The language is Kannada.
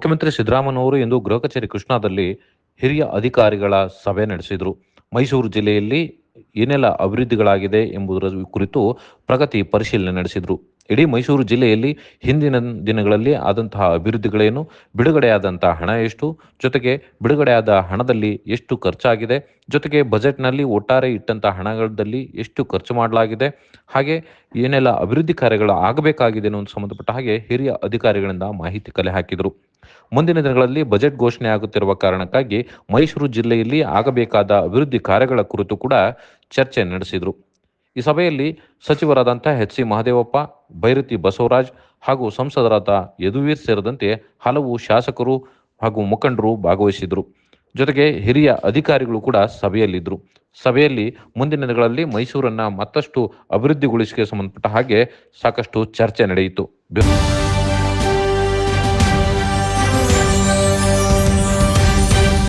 ಮುಖ್ಯಮಂತ್ರಿ ಸಿದ್ದರಾಮಯ್ಯನವರು ಇಂದು ಗೃಹ ಕಚೇರಿ ಕೃಷ್ಣಾದಲ್ಲಿ ಹಿರಿಯ ಅಧಿಕಾರಿಗಳ ಸಭೆ ನಡೆಸಿದರು. ಮೈಸೂರು ಜಿಲ್ಲೆಯಲ್ಲಿ ಏನೆಲ್ಲ ಅಭಿವೃದ್ಧಿಗಳಾಗಿದೆ ಎಂಬುದರ ಕುರಿತು ಪ್ರಗತಿ ಪರಿಶೀಲನೆ ನಡೆಸಿದರು. ಇಡೀ ಮೈಸೂರು ಜಿಲ್ಲೆಯಲ್ಲಿ ಹಿಂದಿನ ದಿನಗಳಲ್ಲಿ ಆದಂತಹ ಅಭಿವೃದ್ಧಿಗಳೇನು, ಬಿಡುಗಡೆಯಾದಂತಹ ಹಣ ಎಷ್ಟು, ಜೊತೆಗೆ ಬಿಡುಗಡೆಯಾದ ಹಣದಲ್ಲಿ ಎಷ್ಟು ಖರ್ಚಾಗಿದೆ, ಜೊತೆಗೆ ಬಜೆಟ್ನಲ್ಲಿ ಒಟ್ಟಾರೆ ಇಟ್ಟಂತಹ ಹಣದಲ್ಲಿ ಎಷ್ಟು ಖರ್ಚು ಮಾಡಲಾಗಿದೆ, ಹಾಗೆ ಏನೆಲ್ಲ ಅಭಿವೃದ್ಧಿ ಕಾರ್ಯಗಳು ಆಗಬೇಕಾಗಿದೆ ಅನ್ನೋದು ಸಂಬಂಧಪಟ್ಟ ಹಾಗೆ ಹಿರಿಯ ಅಧಿಕಾರಿಗಳಿಂದ ಮಾಹಿತಿ ಕಲೆ ಹಾಕಿದರು. ಮುಂದಿನ ದಿನಗಳಲ್ಲಿ ಬಜೆಟ್ ಘೋಷಣೆ ಆಗುತ್ತಿರುವ ಕಾರಣಕ್ಕಾಗಿ ಮೈಸೂರು ಜಿಲ್ಲೆಯಲ್ಲಿ ಆಗಬೇಕಾದ ಅಭಿವೃದ್ಧಿ ಕಾರ್ಯಗಳ ಕುರಿತು ಕೂಡ ಚರ್ಚೆ ನಡೆಸಿದರು. ಈ ಸಭೆಯಲ್ಲಿ ಸಚಿವರಾದಂಥ ಎಚ್ ಸಿ ಮಹದೇವಪ್ಪ, ಭೈರತಿ ಬಸವರಾಜ್ ಹಾಗೂ ಸಂಸದರಾದ ಯದುವೀರ್ ಸೇರಿದಂತೆ ಹಲವು ಶಾಸಕರು ಹಾಗೂ ಮುಖಂಡರು ಭಾಗವಹಿಸಿದರು. ಜೊತೆಗೆ ಹಿರಿಯ ಅಧಿಕಾರಿಗಳು ಕೂಡ ಸಭೆಯಲ್ಲಿದ್ದರು. ಸಭೆಯಲ್ಲಿ ಮುಂದಿನ ದಿನಗಳಲ್ಲಿ ಮೈಸೂರನ್ನು ಮತ್ತಷ್ಟು ಅಭಿವೃದ್ಧಿಗೊಳಿಸಿಕೆ ಸಂಬಂಧಪಟ್ಟ ಹಾಗೆ ಸಾಕಷ್ಟು ಚರ್ಚೆ ನಡೆಯಿತು.